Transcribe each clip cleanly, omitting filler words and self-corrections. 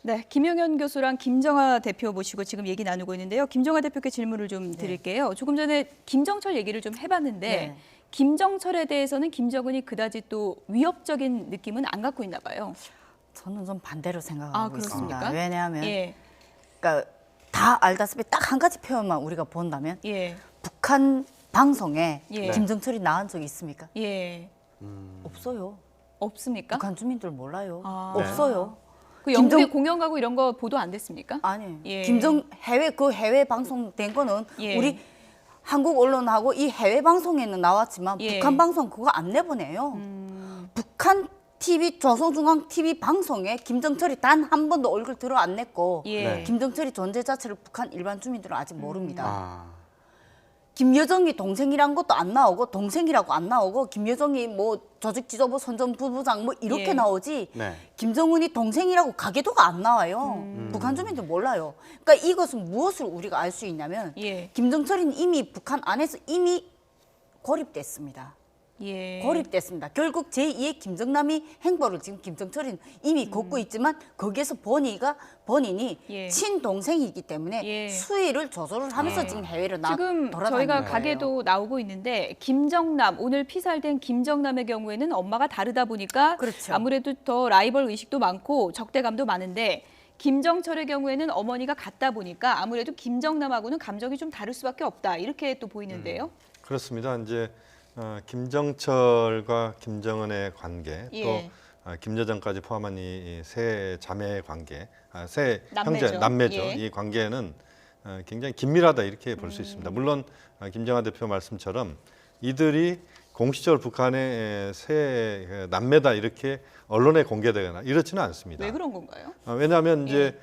네, 김용현 교수랑 김정하 대표 모시고 지금 얘기 나누고 있는데요. 김정하 대표께 질문을 좀 드릴게요. 조금 전에 김정철 얘기를 좀 해봤는데 김정철에 대해서는 김정은이 그다지 또 위협적인 느낌은 안 갖고 있나 봐요. 저는 좀 반대로 생각하고 그렇습니까? 있습니다. 왜냐하면 그러니까 다 알다시피 딱 한 가지 표현만 우리가 본다면 북한 방송에 김정철이 나온 적이 있습니까? 없어요. 없습니까? 북한 주민들 몰라요. 없어요. 그 영국에 공연 가고 이런 거 보도 안 됐습니까? 아니, 해외 방송된 거는 우리 한국 언론하고 이 해외 방송에는 나왔지만 북한 방송 그거 안 내보내요. 북한 TV 조선중앙 TV 방송에 김정철이 단 한 번도 얼굴 들어 안 냈고 김정철이 존재 자체를 북한 일반 주민들은 아직 모릅니다. 김여정이 동생이란 것도 안 나오고 동생이라고 안 나오고 김여정이 뭐 조직지도부 선전부부장 뭐 이렇게 나오지 김정은이 동생이라고 가계도가 안 나와요. 북한 주민들 몰라요. 그러니까 이것은 무엇을 우리가 알 수 있냐면 김정철은 이미 북한 안에서 이미 고립됐습니다. 고립됐습니다. 결국 제2의 김정남이 행보를 지금 김정철은 이미 걷고 있지만 거기에서 본인이 친동생이기 때문에 수위를 조절을 하면서 지금 해외로 지금 돌아다니는 저희가 거예요. 가게도 나오고 있는데 김정남, 오늘 피살된 김정남의 경우에는 엄마가 다르다 보니까 아무래도 더 라이벌 의식도 많고 적대감도 많은데 김정철의 경우에는 어머니가 같다 보니까 아무래도 김정남하고는 감정이 좀 다를 수밖에 없다. 이렇게 또 보이는데요. 그렇습니다. 이제 김정철과 김정은의 관계 또 김여정까지 포함한 이 세 자매의 관계, 세 남매죠. 이 관계는 굉장히 긴밀하다 이렇게 볼 수 있습니다. 물론 김정하 대표 말씀처럼 이들이 공식적으로 북한의 세 남매다 이렇게 언론에 공개되거나 이렇지는 않습니다. 왜 그런 건가요? 왜냐하면 이제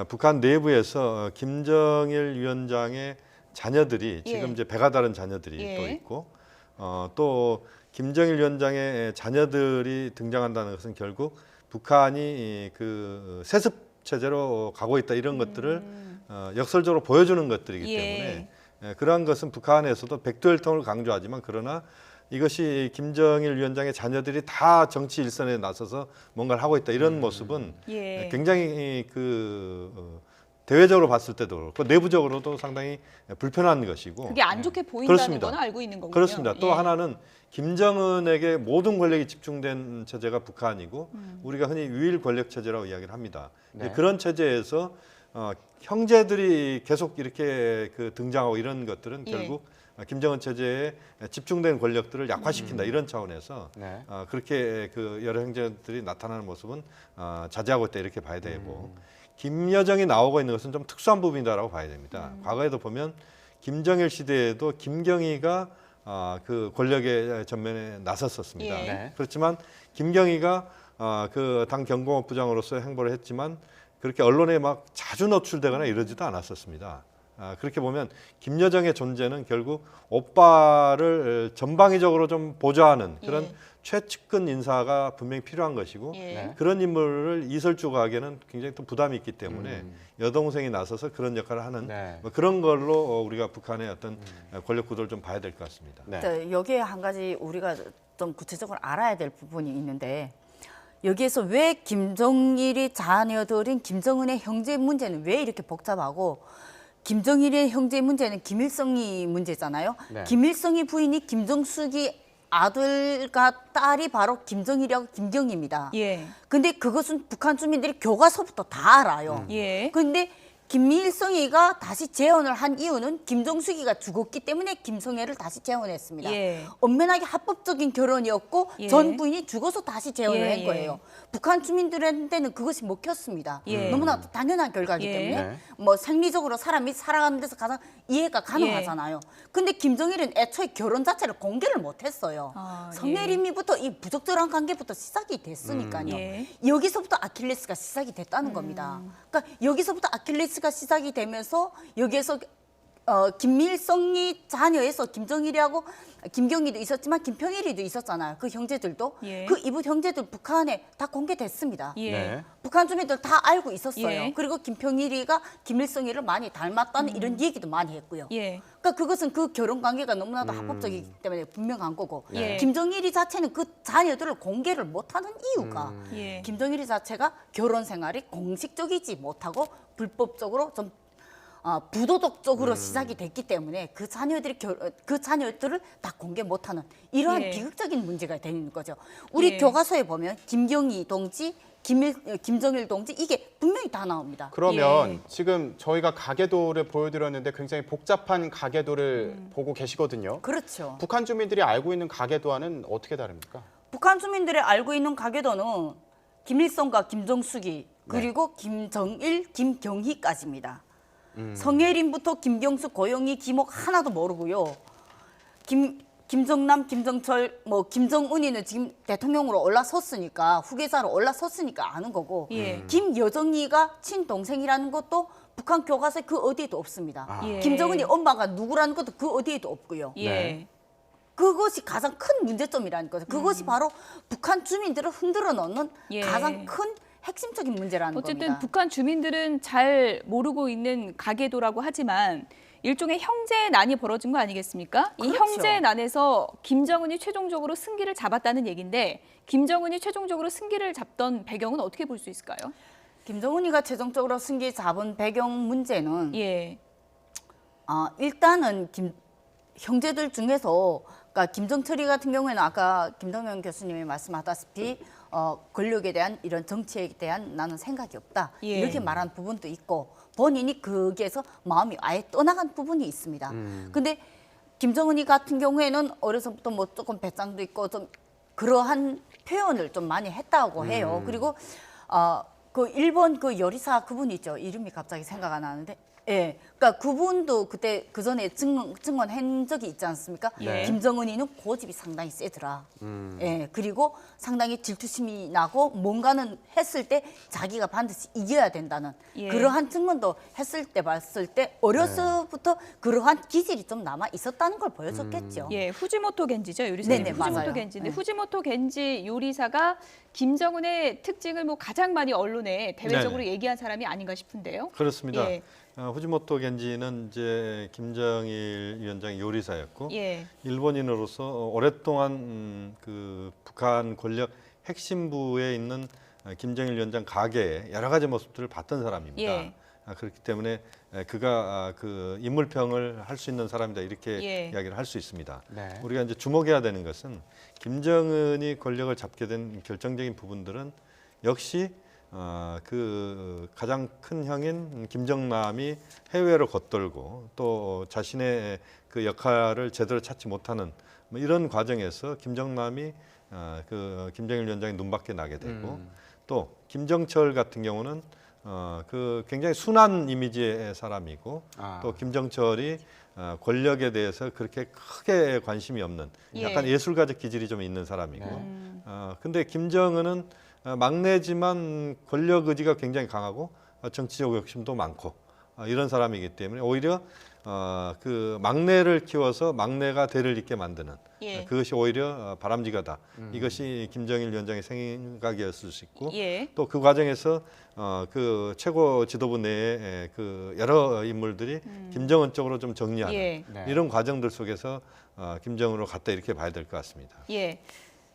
북한 내부에서 김정일 위원장의 자녀들이 지금 이제 배가 다른 자녀들이 또 있고 또 김정일 위원장의 자녀들이 등장한다는 것은 결국 북한이 그 세습 체제로 가고 있다 이런 것들을 역설적으로 보여주는 것들이기 때문에 그러한 것은 북한에서도 백두혈통을 강조하지만 그러나 이것이 김정일 위원장의 자녀들이 다 정치 일선에 나서서 뭔가를 하고 있다 이런 모습은 굉장히 대외적으로 봤을 때도 그렇고 내부적으로도 상당히 불편한 것이고 그게 안 좋게 보인다는 건 알고 있는 거군요. 그렇습니다. 또 하나는 김정은에게 모든 권력이 집중된 체제가 북한이고 우리가 흔히 유일 권력 체제라고 이야기를 합니다. 그런 체제에서 형제들이 계속 이렇게 등장하고 이런 것들은 결국 김정은 체제에 집중된 권력들을 약화시킨다 이런 차원에서 그렇게 여러 형제들이 나타나는 모습은 자제하고 있다 이렇게 봐야 되고 김여정이 나오고 있는 것은 좀 특수한 부분이다라고 봐야 됩니다. 과거에도 보면 김정일 시대에도 김경희가 그 권력의 전면에 나섰었습니다. 그렇지만 김경희가 그 당 경공업 부장으로서 행보를 했지만 그렇게 언론에 막 자주 노출되거나 이러지도 않았었습니다. 그렇게 보면 김여정의 존재는 결국 오빠를 전방위적으로 좀 보좌하는 그런 최측근 인사가 분명히 필요한 것이고 그런 인물을 이설주가하기에는 굉장히 또 부담이 있기 때문에 여동생이 나서서 그런 역할을 하는 뭐 그런 걸로 우리가 북한의 어떤 권력 구도를 좀 봐야 될 것 같습니다. 여기에 한 가지 우리가 좀 구체적으로 알아야 될 부분이 있는데 여기에서 왜 김정일이 자녀들인 김정은의 형제 문제는 왜 이렇게 복잡하고 김정일의 형제 문제는 김일성이 문제잖아요. 김일성이 부인이 김정숙이 아들과 딸이 바로 김정일이하고 김경희입니다. 근데 그것은 북한 주민들이 교과서부터 다 알아요. 근데 김일성이가 다시 재혼을 한 이유는 김정숙이가 죽었기 때문에 김성애를 다시 재혼했습니다. 엄연하게 합법적인 결혼이었고 전 부인이 죽어서 다시 재혼을 한 거예요. 북한 주민들한테는 그것이 먹혔습니다. 너무나 당연한 결과이기 때문에 뭐 생리적으로 사람이 살아가는 데서 가장 이해가 가능하잖아요. 근데 김정일은 애초에 결혼 자체를 공개를 못했어요. 성애림이부터 이 부적절한 관계부터 시작이 됐으니까요. 여기서부터 아킬레스가 시작이 됐다는 겁니다. 그러니까 여기서부터 아킬레스가 시작이 되면서 여기에서 김일성이 자녀에서 김정일이하고 김경희도 있었지만 김평일이도 있었잖아요. 그 형제들도. 예. 그 이북 형제들 북한에 다 공개됐습니다. 예. 네. 북한 주민들 다 알고 있었어요. 예. 그리고 김평일이가 김일성이를 많이 닮았다는 이런 얘기도 많이 했고요. 예. 그러니까 그것은 그 결혼 관계가 너무나도 합법적이기 때문에 분명한 거고 예. 김정일이 자체는 그 자녀들을 공개를 못하는 이유가 예. 김정일이 자체가 결혼 생활이 공식적이지 못하고 불법적으로 좀 부도덕적으로 시작이 됐기 때문에 그 자녀들을 다 공개 못하는 이러한 예. 비극적인 문제가 되는 거죠. 우리 예. 교과서에 보면 김경희 동지, 김정일 동지 이게 분명히 다 나옵니다. 그러면 예. 지금 저희가 가계도를 보여드렸는데 굉장히 복잡한 가계도를 보고 계시거든요. 그렇죠. 북한 주민들이 알고 있는 가계도와는 어떻게 다릅니까? 북한 주민들이 알고 있는 가계도는 김일성과 김정숙이 그리고 김정일, 김경희까지입니다. 성혜린부터 김경수, 고영희, 김옥 하나도 모르고요. 김정남, 김정철, 김정은이는 지금 대통령으로 올라섰으니까 후계자로 올라섰으니까 아는 거고 예. 김여정이가 친동생이라는 것도 북한 교과서에 그 어디에도 없습니다. 예. 김정은이 엄마가 누구라는 것도 그 어디에도 없고요. 예. 네. 그것이 가장 큰 문제점이라는 거죠. 그것이 바로 북한 주민들을 흔들어 놓는 예. 가장 큰 핵심적인 문제라는 어쨌든 겁니다. 북한 주민들은 잘 모르고 있는 가계도라고 하지만 일종의 형제난이 벌어진 거 아니겠습니까? 이 그렇죠. 형제난에서 김정은이 최종적으로 승기를 잡았다는 얘기인데 김정은이 최종적으로 승기를 잡던 배경은 어떻게 볼 수 있을까요? 김정은이가 최종적으로 승기 잡은 배경 문제는 예. 일단은 형제들 중에서 그러니까 김정철이 같은 경우에는 아까 김동연 교수님이 말씀하다시피 권력에 대한 이런 정치에 대한 나는 생각이 없다. 예. 이렇게 말한 부분도 있고 본인이 거기에서 마음이 아예 떠나간 부분이 있습니다. 근데 김정은이 같은 경우에는 어려서부터 뭐 조금 배짱도 있고 좀 그러한 표현을 좀 많이 했다고 해요. 그리고 그 일본 그 요리사 그분 있죠. 이름이 갑자기 생각 안 나는데. 예, 그러니까 그분도 그때 그 전에 증언한 적이 있지 않습니까? 예. 김정은이는 고집이 상당히 세더라. 예, 그리고 상당히 질투심이 나고 뭔가는 했을 때 자기가 반드시 이겨야 된다는 예. 그러한 증언도 했을 때 봤을 때 어려서부터 그러한 기질이 좀 남아 있었다는 걸 보여줬겠죠. 예, 후지모토 겐지죠, 요리사님. 네네, 후지모토 맞아요. 겐지인데 네. 후지모토 겐지 요리사가 김정은의 특징을 뭐 가장 많이 언론에 대외적으로 네네. 얘기한 사람이 아닌가 싶은데요. 그렇습니다. 예. 후지모토 겐지는 이제 김정일 위원장의 요리사였고 예. 일본인으로서 오랫동안 그 북한 권력 핵심부에 있는 김정일 위원장 가계의 여러 가지 모습들을 봤던 사람입니다. 예. 그렇기 때문에 그가 그 인물평을 할 수 있는 사람이다 이렇게 예. 이야기를 할 수 있습니다. 네. 우리가 이제 주목해야 되는 것은 김정은이 권력을 잡게 된 결정적인 부분들은 역시 그 가장 큰 형인 김정남이 해외로 겉돌고 또 자신의 그 역할을 제대로 찾지 못하는 뭐 이런 과정에서 김정남이 그 김정일 위원장이 눈밖에 나게 되고 또 김정철 같은 경우는 그 굉장히 순한 이미지의 사람이고 또 김정철이 권력에 대해서 그렇게 크게 관심이 없는 약간 예. 예술가적 기질이 좀 있는 사람이고 근데 김정은은 막내지만 권력 의지가 굉장히 강하고 정치적 욕심도 많고 이런 사람이기 때문에 오히려 그 막내를 키워서 막내가 대를 잇게 만드는 예. 그것이 오히려 바람직하다. 이것이 김정일 위원장의 생각이었을 수 있고 예. 또 그 과정에서 그 최고 지도부 내에 그 여러 인물들이 김정은 쪽으로 좀 정리하는 예. 네. 이런 과정들 속에서 김정은으로 갔다 이렇게 봐야 될 것 같습니다. 예.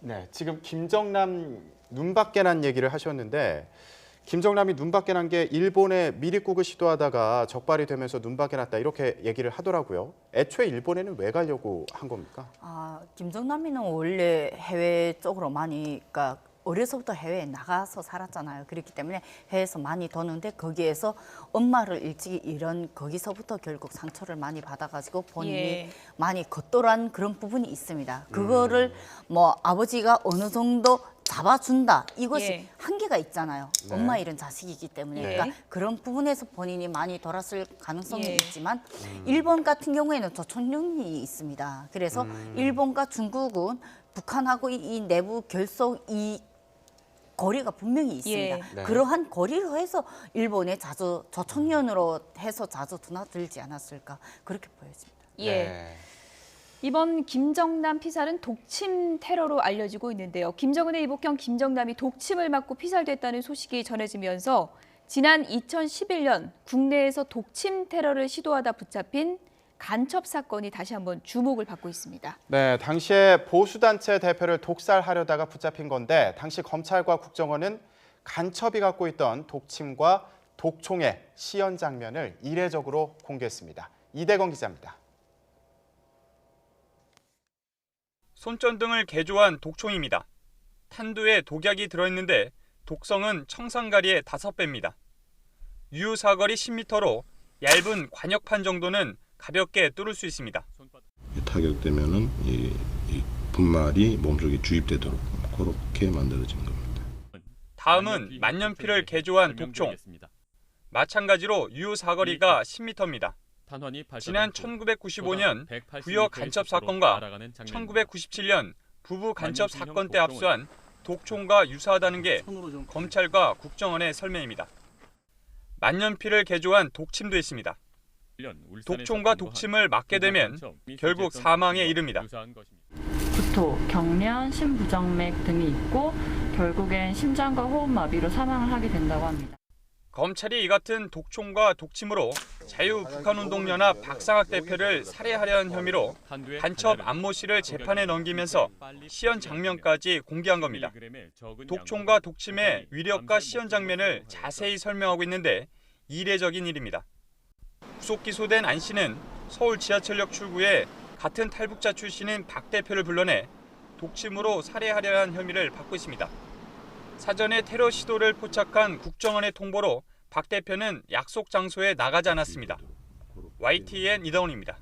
네, 지금 김정남 눈밖에 난 얘기를 하셨는데 김정남이 눈밖에 난 게 일본에 미립국을 시도하다가 적발이 되면서 눈밖에 났다 이렇게 얘기를 하더라고요. 애초에 일본에는 왜 가려고 한 겁니까? 김정남이는 원래 해외 쪽으로 많이 그러니까 어려서부터 해외에 나가서 살았잖아요. 그렇기 때문에 해외에서 많이 도는데 거기에서 엄마를 일찍이 잃은 거기서부터 결국 상처를 많이 받아가지고 본인이 예. 많이 겉돌한 그런 부분이 있습니다. 그거를 뭐 아버지가 어느 정도 잡아준다. 이것이 예. 한계가 있잖아요. 네. 엄마 잃은 자식이기 때문에. 예. 그러니까 그런 부분에서 본인이 많이 돌았을 가능성이 예. 있지만 일본 같은 경우에는 조총련이 있습니다. 그래서 일본과 중국은 북한하고 이 내부 결속 이 거리가 분명히 있습니다. 예. 네. 그러한 거리로 해서 일본에 자주 저청년으로 해서 자주 드나들지 않았을까 그렇게 보여집니다. 예. 네. 이번 김정남 피살은 독침 테러로 알려지고 있는데요. 김정은의 이복형 김정남이 독침을 맞고 피살됐다는 소식이 전해지면서 지난 2011년 국내에서 독침 테러를 시도하다 붙잡힌 간첩 사건이 다시 한번 주목을 받고 있습니다. 네, 당시에 보수단체 대표를 독살하려다가 붙잡힌 건데 당시 검찰과 국정원은 간첩이 갖고 있던 독침과 독총의 시연 장면을 이례적으로 공개했습니다. 이대건 기자입니다. 손전등을 개조한 독총입니다. 탄두에 독약이 들어있는데 독성은 청산가리의 5배입니다. 유효사거리 10m로 얇은 관역판 정도는 가볍게 뚫을 수 있습니다. 타격되면은 이 분말이 몸속에 주입되도록 그렇게 만들어진 겁니다. 다음은 만년필을 개조한 독총. 마찬가지로 유효사거리가 10m입니다. 지난 1995년 부여 간첩 사건과 1997년 부부 간첩 사건 때 압수한 독총과 유사하다는 게 검찰과 국정원의 설명입니다. 만년필을 개조한 독침도 있습니다. 독총과 독침을 맞게 되면 결국 사망에 이릅니다. 구토, 경련, 심부정맥 등이 있고 결국엔 심장과 호흡마비로 사망을 하게 된다고 합니다. 검찰이 이 같은 독총과 독침으로 자유북한운동연합 박상학 대표를 살해하려는 혐의로 간첩 안모 씨를 재판에 넘기면서 시연 장면까지 공개한 겁니다. 독총과 독침의 위력과 시연 장면을 자세히 설명하고 있는데 이례적인 일입니다. 구속 기소된 안 씨는 서울 지하철역 출구에 같은 탈북자 출신인 박 대표를 불러내 독침으로 살해하려는 혐의를 받고 있습니다. 사전에 테러 시도를 포착한 국정원의 통보로 박 대표는 약속 장소에 나가지 않았습니다. YTN 이다운입니다.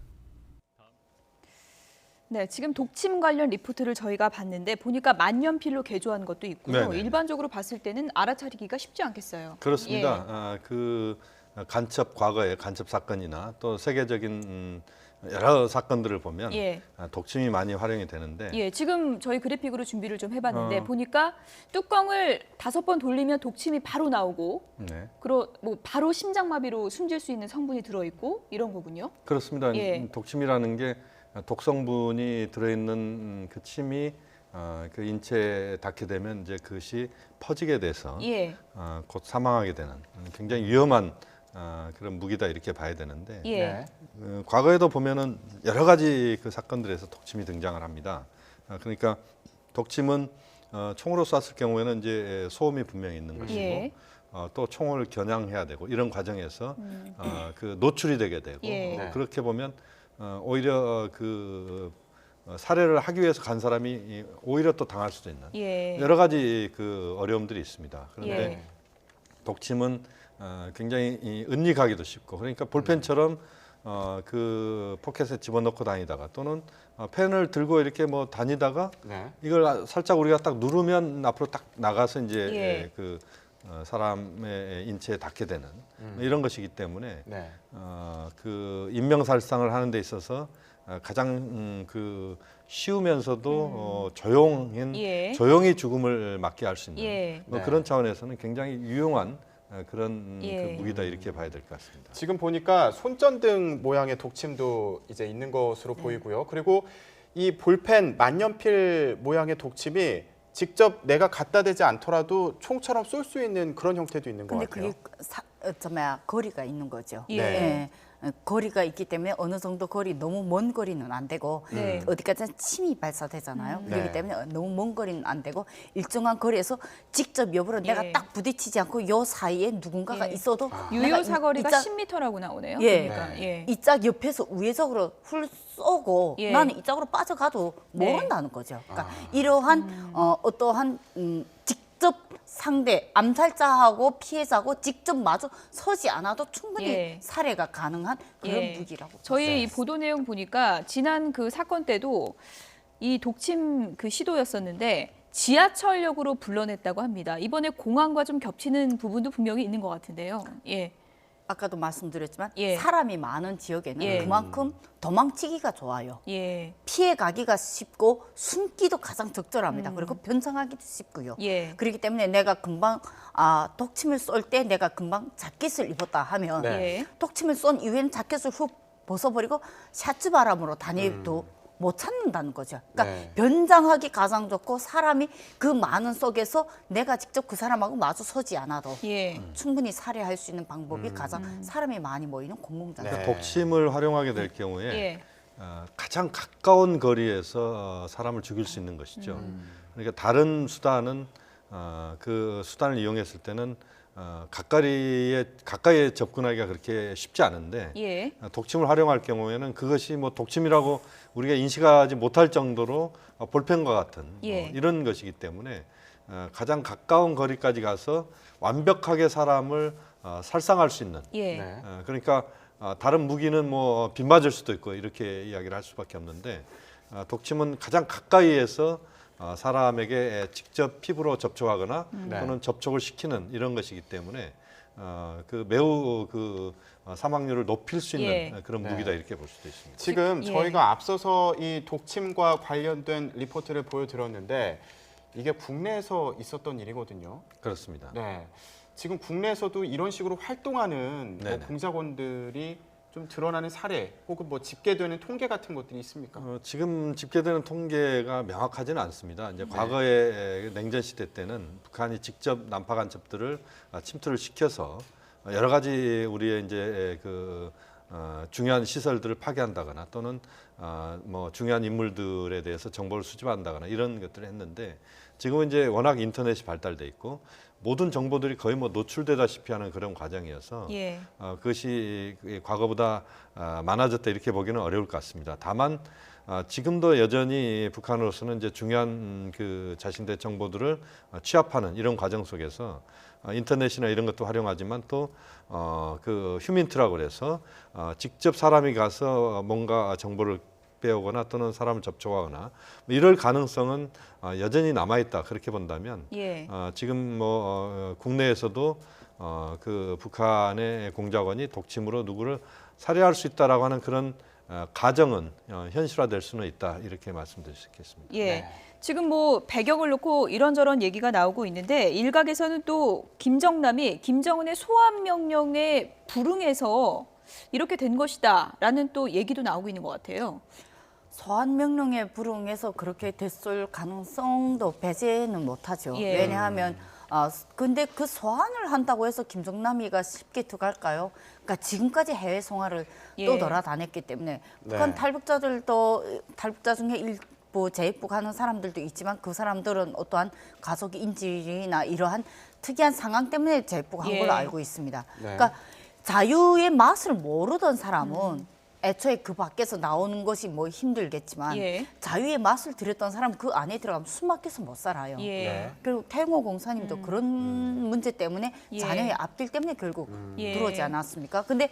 네, 지금 독침 관련 리포트를 저희가 봤는데 보니까 만년필로 개조한 것도 있고요. 네네. 일반적으로 봤을 때는 알아차리기가 쉽지 않겠어요. 그렇습니다. 그 간첩 과거의 간첩 사건이나 또 세계적인 여러 사건들을 보면 예. 독침이 많이 활용이 되는데 예, 지금 저희 그래픽으로 준비를 좀 해봤는데 어. 보니까 뚜껑을 5번 돌리면 독침이 바로 나오고, 네. 뭐 바로 심장마비로 숨질 수 있는 성분이 들어있고 이런 거군요. 그렇습니다. 예. 독침이라는 게 독성분이 들어있는 그 침이 그 인체에 닿게 되면 이제 그것이 퍼지게 돼서 예, 곧 사망하게 되는 굉장히 위험한 그런 무기다 이렇게 봐야 되는데 예, 과거에도 보면은 여러 가지 그 사건들에서 독침이 등장을 합니다. 그러니까 독침은 총으로 쐈을 경우에는 이제 소음이 분명히 있는 것이고 예. 또 총을 겨냥해야 되고 이런 과정에서 그 노출이 되게 되고 예. 그렇게 보면 오히려 그 살해를 하기 위해서 간 사람이 오히려 또 당할 수도 있는 예. 여러 가지 그 어려움들이 있습니다. 그런데 예. 독침은 굉장히 은닉하기도 쉽고 그러니까 볼펜처럼 그 포켓에 집어넣고 다니다가 또는 펜을 들고 이렇게 뭐 다니다가 네. 이걸 살짝 우리가 딱 누르면 앞으로 딱 나가서 이제 예. 그 사람의 인체에 닿게 되는 이런 것이기 때문에 네. 그 인명살상을 하는 데 있어서 가장 그 쉬우면서도 예. 조용히 죽음을 맞게 할 수 있는 예. 뭐 네. 그런 차원에서는 굉장히 유용한 그런 예. 그 무기다 이렇게 봐야 될 것 같습니다. 지금 보니까 손전등 모양의 독침도 이제 있는 것으로 보이고요. 그리고 이 볼펜 만년필 모양의 독침이 직접 내가 갖다 대지 않더라도 총처럼 쏠 수 있는 그런 형태도 있는 것 근데 같아요. 그게 거리가 있는 거죠. 예. 예. 거리가 있기 때문에 어느 정도 거리 너무 먼 거리는 안 되고 네. 어디까지 침이 발사되잖아요. 그렇기 네. 때문에 너무 먼 거리는 안 되고 일정한 거리에서 직접 옆으로 예. 내가 딱 부딪히지 않고 요 사이에 누군가가 예. 있어도 유효 사거리가 이짝, 10m라고 나오네요. 예. 그러니까 예. 이짝 옆에서 우회적으로 훌 쏘고 예. 나는 이쪽으로 빠져가도 네. 모른다는 거죠. 그러니까 이러한 어떠한 직접 상대 암살자하고 피해자하고 직접 마주 서지 않아도 충분히 예. 살해가 가능한 그런 예. 무기라고. 저희 이 보도 내용 보니까 지난 그 사건 때도 이 독침 그 시도였었는데 지하철역으로 불러냈다고 합니다. 이번에 공항과 좀 겹치는 부분도 분명히 있는 것 같은데요. 예. 아까도 말씀드렸지만 예. 사람이 많은 지역에는 예. 그만큼 도망치기가 좋아요. 예. 피해 가기가 쉽고 숨기도 가장 적절합니다. 그리고 변상하기도 쉽고요. 예. 그렇기 때문에 내가 금방 독침을 쏠 때 내가 금방 자켓을 입었다 하면 네. 예. 독침을 쏜 이후에는 자켓을 훅 벗어버리고 샤츠 바람으로 다녀도 못 찾는다는 거죠. 그러니까 네. 변장하기 가장 좋고 사람이 그 많은 속에서 내가 직접 그 사람하고 마주 서지 않아도 예. 충분히 살해할 수 있는 방법이 가장 사람이 많이 모이는 공공장소. 네. 독침을 활용하게 될 경우에 예. 가장 가까운 거리에서 사람을 죽일 수 있는 것이죠. 그러니까 다른 수단은 그 수단을 이용했을 때는 가까이에 접근하기가 그렇게 쉽지 않은데 예. 독침을 활용할 경우에는 그것이 뭐 독침이라고 우리가 인식하지 못할 정도로 볼펜과 같은 예. 이런 것이기 때문에 가장 가까운 거리까지 가서 완벽하게 사람을 살상할 수 있는 예. 네. 그러니까 다른 무기는 뭐 빗맞을 수도 있고 이렇게 이야기를 할 수밖에 없는데 독침은 가장 가까이에서 사람에게 직접 피부로 접촉하거나 또는 접촉을 시키는 이런 것이기 때문에 그 매우 그 사망률을 높일 수 있는 예. 그런 네. 무기다 이렇게 볼 수도 있습니다. 지금 예. 저희가 앞서서 이 독침과 관련된 리포트를 보여드렸는데 이게 국내에서 있었던 일이거든요. 그렇습니다. 네. 지금 국내에서도 이런 식으로 활동하는 뭐 네네. 공작원들이 좀 드러나는 사례 혹은 뭐 집계되는 통계 같은 것들이 있습니까? 지금 집계되는 통계가 명확하지는 않습니다. 이제 과거의 냉전 시대 때는 북한이 직접 난파 간첩들을 침투를 시켜서 여러 가지 우리의 이제 그 중요한 시설들을 파괴한다거나 또는 뭐 중요한 인물들에 대해서 정보를 수집한다거나 이런 것들을 했는데 지금은 이제 워낙 인터넷이 발달돼 있고 모든 정보들이 거의 뭐 노출되다시피 하는 그런 과정이어서 예. 그것이 과거보다 많아졌다 이렇게 보기는 어려울 것 같습니다. 다만 지금도 여전히 북한으로서는 이제 중요한 그 자신들의 정보들을 취합하는 이런 과정 속에서 인터넷이나 이런 것도 활용하지만 또 그 휴민트라고 그래서 직접 사람이 가서 뭔가 정보를 빼오거나 또는 사람을 접촉하거나 이럴 가능성은 여전히 남아있다 그렇게 본다면 예. 지금 뭐 국내에서도 그 북한의 공작원이 독침으로 누구를 살해할 수 있다라고 하는 그런 가정은 현실화될 수는 있다 이렇게 말씀드릴 수 있겠습니다. 예. 네. 지금 뭐 배경을 놓고 이런저런 얘기가 나오고 있는데 일각에서는 또 김정남이 김정은의 소환 명령에 불응해서 이렇게 된 것이다라는 또 얘기도 나오고 있는 것 같아요. 소환 명령에 불응해서 그렇게 됐을 가능성도 배제는 못하죠. 예. 왜냐하면 근데 그 소환을 한다고 해서 김정남이가 쉽게 들어갈까요? 그러니까 지금까지 해외 생활을 예. 또 돌아다녔기 때문에 북한 탈북자들도 탈북자 중에 일부 재입국하는 사람들도 있지만 그 사람들은 어떠한 가족 인질이나 이러한 특이한 상황 때문에 재입국한 예. 걸로 알고 있습니다. 네. 그러니까 자유의 맛을 모르던 사람은 애초에 그 밖에서 나오는 것이 뭐 힘들겠지만 예. 자유의 맛을 들였던 사람은 그 안에 들어가면 숨 막혀서 못 살아요. 예. 네. 그리고 태영호 공사님도 그런 문제 때문에 예. 자녀의 앞길 때문에 결국 예. 들어오지 않았습니까? 근데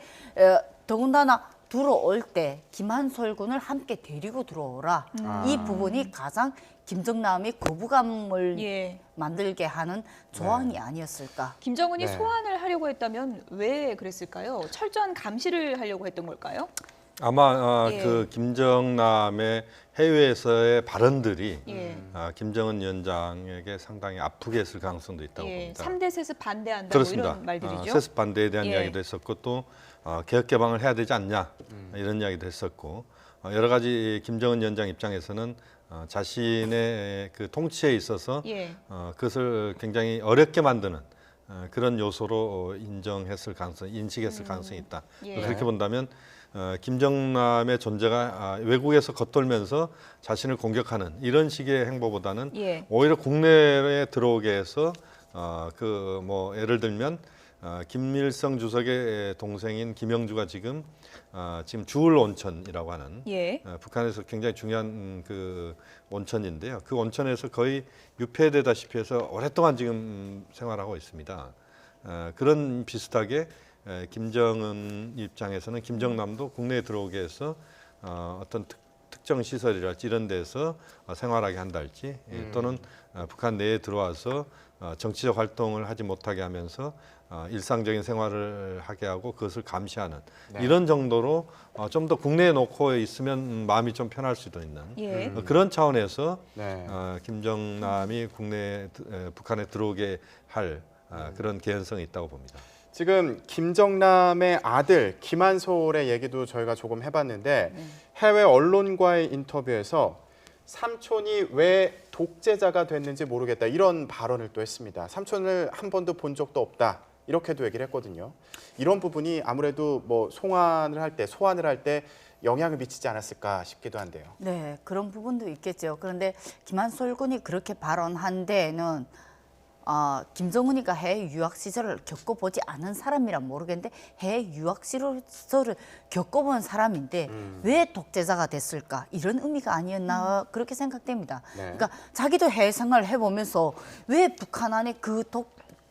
더군다나 들어올 때 김한솔 군을 함께 데리고 들어오라. 이 부분이 가장 김정남이 거부감을 예. 만들게 하는 조항이 아니었을까. 김정은이 네. 소환을 하려고 했다면 왜 그랬을까요? 철저한 감시를 하려고 했던 걸까요? 아마 예. 그 김정남의 해외에서의 발언들이 예. 김정은 위원장에게 상당히 아프게 했을 가능성도 있다고 예. 봅니다. 3대 세습 반대한다 그렇습니다. 뭐 이런 말들이죠. 세습 반대에 대한 예. 이야기도 했었고 또 개혁 개방을 해야 되지 않냐 이런 이야기도 했었고 여러 가지 김정은 위원장 입장에서는 자신의 그 통치에 있어서 예. 그것을 굉장히 어렵게 만드는 그런 요소로 인식했을 가능성이 있다. 예. 그렇게 본다면 김정남의 존재가 외국에서 겉돌면서 자신을 공격하는 이런 식의 행보보다는 예. 오히려 국내에 들어오게 해서 그 뭐 예를 들면 김일성 주석의 동생인 김영주가 지금 주울 온천이라고 하는 예. 북한에서 굉장히 중요한 그 온천인데요. 그 온천에서 거의 유폐되다시피 해서 오랫동안 지금 생활하고 있습니다. 그런 비슷하게 김정은 입장에서는 김정남도 국내에 들어오게 해서 어떤 특정 시설이랄지 이런 데서 생활하게 한달지 또는 북한 내에 들어와서 정치적 활동을 하지 못하게 하면서 일상적인 생활을 하게 하고 그것을 감시하는 네. 이런 정도로 좀 더 국내에 놓고 있으면 마음이 좀 편할 수도 있는 예. 그런 차원에서 네. 김정남이 북한에 들어오게 할 그런 개연성이 있다고 봅니다. 지금 김정남의 아들 김한솔의 얘기도 저희가 조금 해봤는데 해외 언론과의 인터뷰에서 삼촌이 왜 독재자가 됐는지 모르겠다 이런 발언을 또 했습니다. 삼촌을 한 번도 본 적도 없다 이렇게도 얘기를 했거든요. 이런 부분이 아무래도 뭐 소환을 할 때 영향을 미치지 않았을까 싶기도 한데요. 네, 그런 부분도 있겠죠. 그런데 김한솔 군이 그렇게 발언한 데에는 김정은이가 해외 유학 시절을 겪어보지 않은 사람이란 모르겠는데 해외 유학 시절을 겪어본 사람인데 왜 독재자가 됐을까? 이런 의미가 아니었나 그렇게 생각됩니다. 네. 그러니까 자기도 해외 생활을 해보면서 왜 북한 안에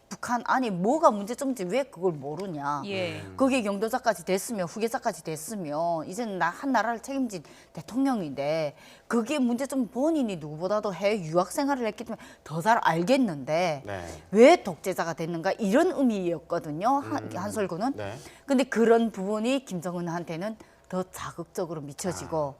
북한 안에 뭐가 문제점인지 왜 그걸 모르냐. 예. 거기에 영도자까지 됐으면 후계자까지 됐으면 이제는 한 나라를 책임진 대통령인데 그게 문제점 본인이 누구보다도 해외 유학 생활을 했기 때문에 더 잘 알겠는데 네. 왜 독재자가 됐는가 이런 의미였거든요. 한솔군은. 네. 근데 그런 부분이 김정은한테는 더 자극적으로 미쳐지고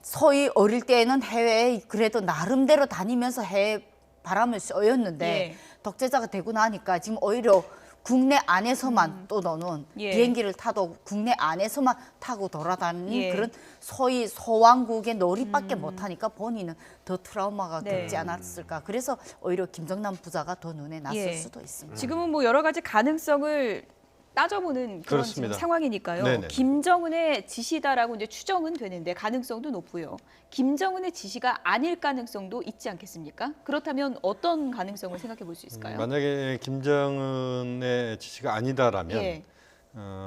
소위 어릴 때에는 해외에 그래도 나름대로 다니면서 해외 바람을 쏘였는데 예. 독재자가 되고 나니까 지금 오히려 국내 안에서만 또 너는 예. 비행기를 타도 국내 안에서만 타고 돌아다니는 예. 그런 소위 소왕국의 놀이밖에 못하니까 본인은 더 트라우마가 네. 깊지 않았을까. 그래서 오히려 김정남 부자가 더 눈에 났을 예. 수도 있습니다. 지금은 뭐 여러 가지 가능성을 따져보는 그런 지금 그렇습니다. 상황이니까요. 네네. 김정은의 지시다라고 이제 추정은 되는데 가능성도 높고요. 김정은의 지시가 아닐 가능성도 있지 않겠습니까? 그렇다면 어떤 가능성을 생각해 볼 수 있을까요? 만약에 김정은의 지시가 아니다라면 예.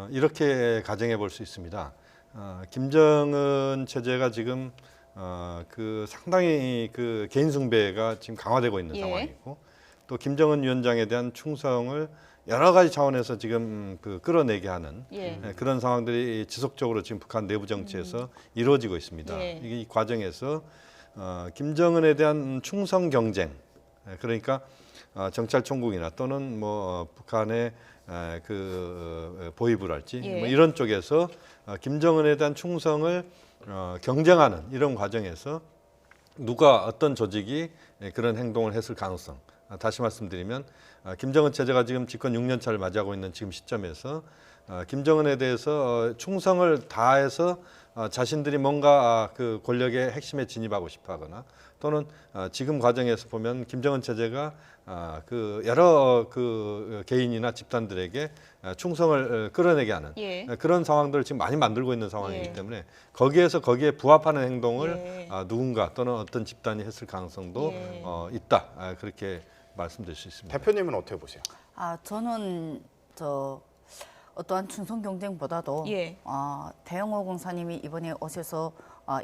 이렇게 가정해 볼 수 있습니다. 김정은 체제가 지금 상당히 그 개인 숭배가 지금 강화되고 있는 예. 상황이고 또 김정은 위원장에 대한 충성을 여러 가지 차원에서 지금 끌어내게 하는 예. 그런 상황들이 지속적으로 지금 북한 내부 정치에서 이루어지고 있습니다. 예. 이 과정에서 김정은에 대한 충성 경쟁, 그러니까 정찰총국이나 또는 뭐 북한의 보위부를 할지 예. 뭐 이런 쪽에서 김정은에 대한 충성을 경쟁하는 이런 과정에서 누가 어떤 조직이 그런 행동을 했을 가능성. 다시 말씀드리면 김정은 체제가 지금 집권 6년 차를 맞이하고 있는 지금 시점에서 김정은에 대해서 충성을 다해서 자신들이 뭔가 그 권력의 핵심에 진입하고 싶어하거나 또는 지금 과정에서 보면 김정은 체제가 여러 개인이나 집단들에게 충성을 끌어내게 하는 예. 그런 상황들을 지금 많이 만들고 있는 상황이기 예. 때문에 거기에 부합하는 행동을 예. 누군가 또는 어떤 집단이 했을 가능성도 예. 있다. 그렇게 말씀드릴 수 있습니다. 대표님은 어떻게 보세요? 저는 어떠한 충성 경쟁보다도 예. 태영호 공사님이 이번에 오셔서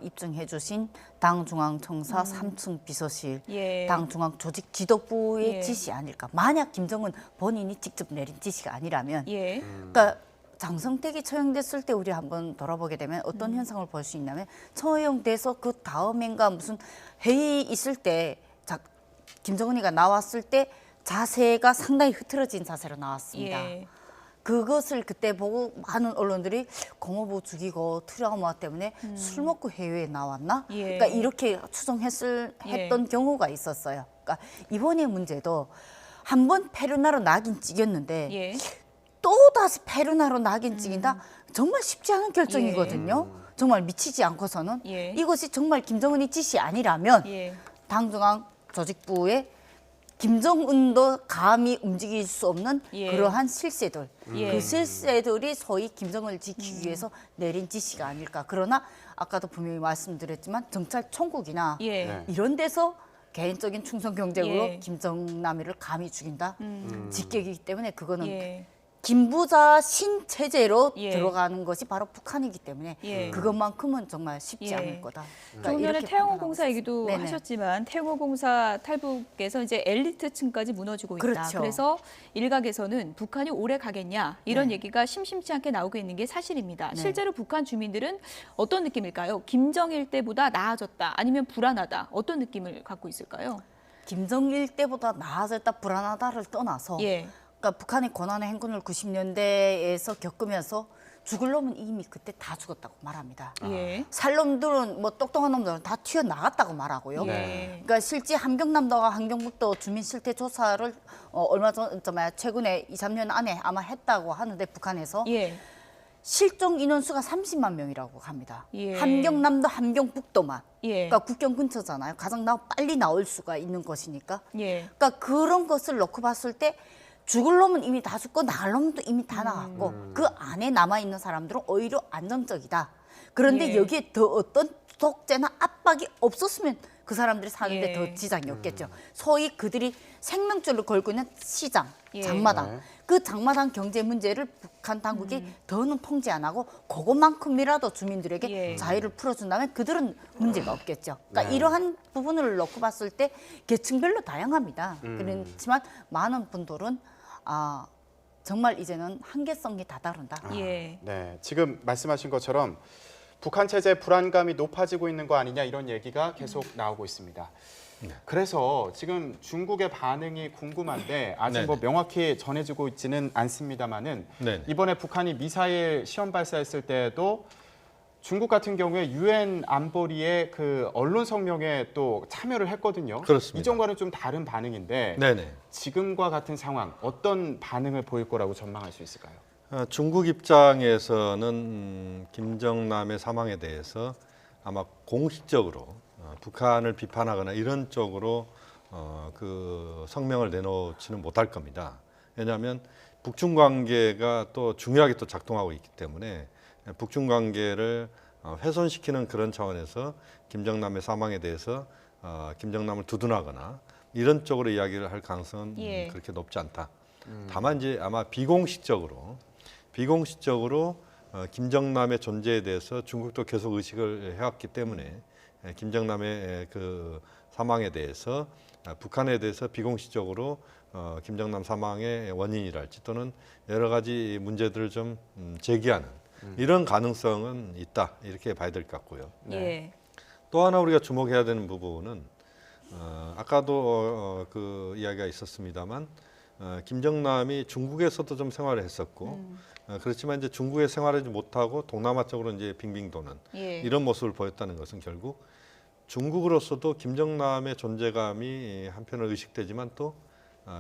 입증해 주신 당중앙청사 3층 비서실, 예. 당중앙 조직 지도부의 예. 지시 아닐까. 만약 김정은 본인이 직접 내린 지시가 아니라면 예. 그러니까 장성택이 처형됐을 때 우리 한번 돌아보게 되면 어떤 현상을 볼 수 있냐면 처형돼서 그 다음엔가 무슨 회의 있을 때 김정은이가 나왔을 때 자세가 상당히 흐트러진 자세로 나왔습니다. 예. 그것을 그때 보고 많은 언론들이 고모부 죽이고 트라우마 때문에 술 먹고 해외에 나왔나? 예. 그러니까 이렇게 했던 경우가 있었어요. 그러니까 이번의 문제도 한 번 페루나로 낙인 찍였는데 예. 또 다시 페루나로 낙인 찍인다? 정말 쉽지 않은 결정이거든요. 정말 미치지 않고서는 예. 이것이 정말 김정은이 지시 아니라면 예. 당중앙 조직부에 김정은도 감히 움직일 수 없는 예. 그러한 실세들, 예. 그 실세들이 소위 김정은을 지키기 위해서 내린 지시가 아닐까. 그러나 아까도 분명히 말씀드렸지만 정찰총국이나 예. 네. 이런 데서 개인적인 충성 경쟁으로 예. 김정남이를 감히 죽인다. 직격이기 때문에 그거는 예. 김부자 신체제로 예. 들어가는 것이 바로 북한이기 때문에 예. 그것만큼은 정말 쉽지 예. 않을 거다. 그러니까 조금 전에 이렇게 태영호 판단하고 공사 얘기도 있습니다. 네네. 하셨지만 태영호 공사 탈북에서 이제 엘리트층까지 무너지고 있다. 그렇죠. 그래서 일각에서는 북한이 오래 가겠냐 이런 네. 얘기가 심심치 않게 나오고 있는 게 사실입니다. 네. 실제로 북한 주민들은 어떤 느낌일까요? 김정일 때보다 나아졌다 아니면 불안하다 어떤 느낌을 갖고 있을까요? 김정일 때보다 나아졌다 불안하다를 떠나서 예. 그러니까 북한의 고난의 행군을 90년대에서 겪으면서 죽을 놈은 이미 그때 다 죽었다고 말합니다. 예. 살 놈들은 뭐 똑똑한 놈들은 다 튀어나갔다고 말하고요. 예. 그러니까 실제 함경남도와 함경북도 주민 실태 조사를 얼마 전 최근에 2, 3년 안에 아마 했다고 하는데 북한에서 예. 실종 인원수가 30만 명이라고 합니다. 예. 함경남도, 함경북도만. 예. 그러니까 국경 근처잖아요. 가장 빨리 나올 수가 있는 것이니까. 예. 그러니까 그런 것을 놓고 봤을 때 죽을 놈은 이미 다 죽고 나갈 놈도 이미 다 나갔고 그 안에 남아있는 사람들은 오히려 안정적이다. 그런데 예. 여기에 더 어떤 독재나 압박이 없었으면 그 사람들이 사는데 예. 더 지장이 없겠죠. 소위 그들이 생명줄을 걸고 있는 시장, 예. 장마당. 네. 그 장마당 경제 문제를 북한 당국이 더는 통제 안 하고 그것만큼이라도 주민들에게 예. 자유를 풀어준다면 그들은 문제가 없겠죠. 그러니까 이러한 부분을 놓고 봤을 때 계층별로 다양합니다. 그렇지만 많은 분들은 정말 이제는 한계성이 다다른다. 예. 네, 지금 말씀하신 것처럼 북한 체제 불안감이 높아지고 있는 거 아니냐 이런 얘기가 계속 나오고 있습니다. 그래서 지금 중국의 반응이 궁금한데 아직 네네. 뭐 명확히 전해지고 있지는 않습니다만은 네네. 이번에 북한이 미사일 시험 발사했을 때에도 중국 같은 경우에 유엔 안보리의 그 언론 성명에 또 참여를 했거든요. 그렇습니다. 이전과는 좀 다른 반응인데 네네. 지금과 같은 상황 어떤 반응을 보일 거라고 전망할 수 있을까요? 중국 입장에서는 김정남의 사망에 대해서 아마 공식적으로 북한을 비판하거나 이런 쪽으로 그 성명을 내놓지는 못할 겁니다. 왜냐하면 북중 관계가 또 중요하게 또 작동하고 있기 때문에 북중 관계를 훼손시키는 그런 차원에서 김정남의 사망에 대해서 김정남을 두둔하거나 이런 쪽으로 이야기를 할 가능성은 예. 그렇게 높지 않다. 다만 이제 아마 비공식적으로 김정남의 존재에 대해서 중국도 계속 의식을 해왔기 때문에 김정남의 그 사망에 대해서 북한에 대해서 비공식적으로 김정남 사망의 원인이랄지 또는 여러 가지 문제들을 좀 제기하는 이런 가능성은 있다 이렇게 봐야 될 것 같고요. 예. 또 하나 우리가 주목해야 되는 부분은 아까도 그 이야기가 있었습니다만 김정남이 중국에서도 좀 생활을 했었고 그렇지만 이제 중국에 생활하지 못하고 동남아 쪽으로 이제 빙빙 도는 예. 이런 모습을 보였다는 것은 결국 중국으로서도 김정남의 존재감이 한편으로 의식되지만 또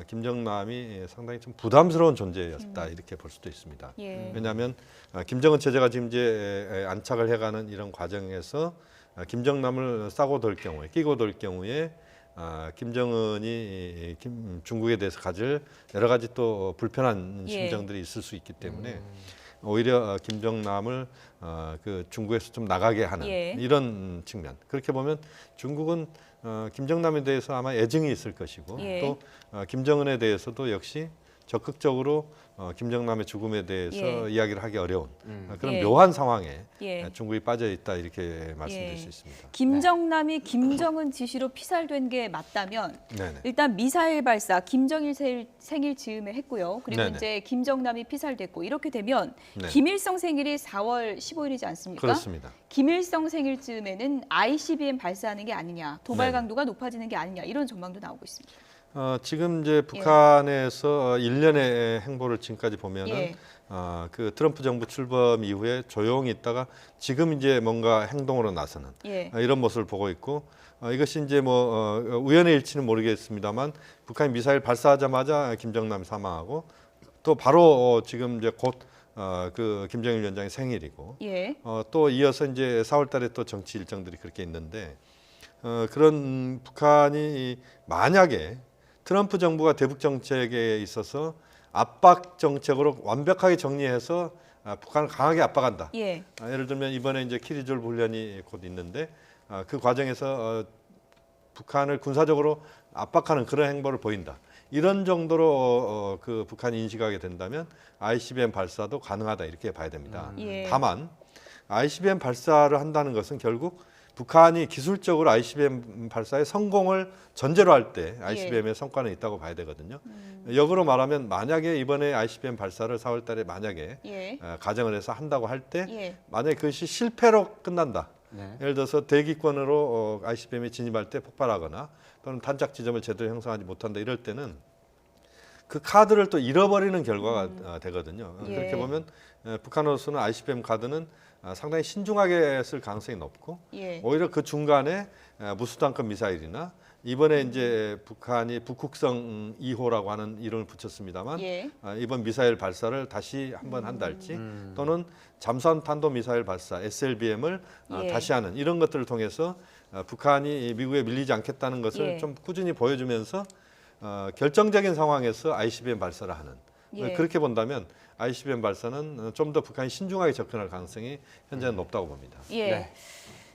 김정남이 상당히 좀 부담스러운 존재였다 이렇게 볼 수도 있습니다. 예. 왜냐하면 김정은 체제가 지금 이제 안착을 해가는 이런 과정에서 김정남을 싸고 돌 경우에 끼고 돌 경우에 김정은이 중국에 대해서 가질 여러 가지 또 불편한 예. 심정들이 있을 수 있기 때문에 오히려 김정남을 그 중국에서 좀 나가게 하는 예. 이런 측면. 그렇게 보면 중국은 김정남에 대해서 아마 애증이 있을 것이고 예. 또 김정은에 대해서도 역시 적극적으로 김정남의 죽음에 대해서 예. 이야기를 하기 어려운 그런 예. 묘한 상황에 예. 중국이 빠져 있다 이렇게 말씀드릴 예. 수 있습니다. 김정남이 김정은 지시로 피살된 게 맞다면 네네. 일단 미사일 발사 김정일 생일 즈음에 했고요. 그리고 네네. 이제 김정남이 피살됐고 이렇게 되면 네. 김일성 생일이 4월 15일이지 않습니까? 그렇습니다. 김일성 생일 즈음에는 ICBM 발사하는 게 아니냐, 도발 네네. 강도가 높아지는 게 아니냐 이런 전망도 나오고 있습니다. 지금 이제 북한에서 일련의 행보를 지금까지 보면은 예. 그 트럼프 정부 출범 이후에 조용히 있다가 지금 이제 뭔가 행동으로 나서는 예. 이런 모습을 보고 있고 이것이 이제 뭐 우연의 일치는 모르겠습니다만 북한이 미사일 발사하자마자 김정남이 사망하고 또 바로 지금 이제 곧 그 김정일 위원장의 생일이고 예. 또 이어서 이제 4월달에 또 정치 일정들이 그렇게 있는데 그런 북한이 만약에 트럼프 정부가 대북 정책에 있어서 압박 정책으로 완벽하게 정리해서 북한을 강하게 압박한다. 예. 예를 들면 이번에 이제 키리졸브 훈련이 곧 있는데 그 과정에서 북한을 군사적으로 압박하는 그런 행보를 보인다. 이런 정도로 그 북한이 인식하게 된다면 ICBM 발사도 가능하다 이렇게 봐야 됩니다. 예. 다만 ICBM 발사를 한다는 것은 결국 북한이 기술적으로 ICBM 발사의 성공을 전제로 할 때 ICBM의 성과는 있다고 봐야 되거든요. 역으로 말하면 만약에 이번에 ICBM 발사를 4월 달에 만약에 예. 가정을 해서 한다고 할 때 예. 만약에 그것이 실패로 끝난다. 네. 예를 들어서 대기권으로 ICBM이 진입할 때 폭발하거나 또는 탄착 지점을 제대로 형성하지 못한다 이럴 때는 그 카드를 또 잃어버리는 결과가 되거든요. 예. 그렇게 보면 북한으로서는 ICBM 카드는 상당히 신중하게 쓸 가능성이 높고 예. 오히려 그 중간에 무수단급 미사일이나 이번에 이제 북한이 북극성 2호라고 하는 이름을 붙였습니다만 예. 이번 미사일 발사를 다시 한번 한달지 또는 잠수함 탄도 미사일 발사 SLBM을 예. 다시 하는 이런 것들을 통해서 북한이 미국에 밀리지 않겠다는 것을 예. 좀 꾸준히 보여주면서 결정적인 상황에서 ICBM 발사를 하는 예. 그렇게 본다면 ICBM 발사는 좀 더 북한이 신중하게 접근할 가능성이 현재는 높다고 봅니다. 예. 네.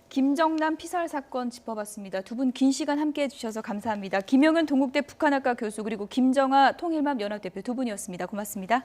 김정남 피살 사건 짚어봤습니다. 두 분 긴 시간 함께해 주셔서 감사합니다. 김영은 동국대 북한학과 교수 그리고 김정아 통일맘 연합대표 두 분이었습니다. 고맙습니다.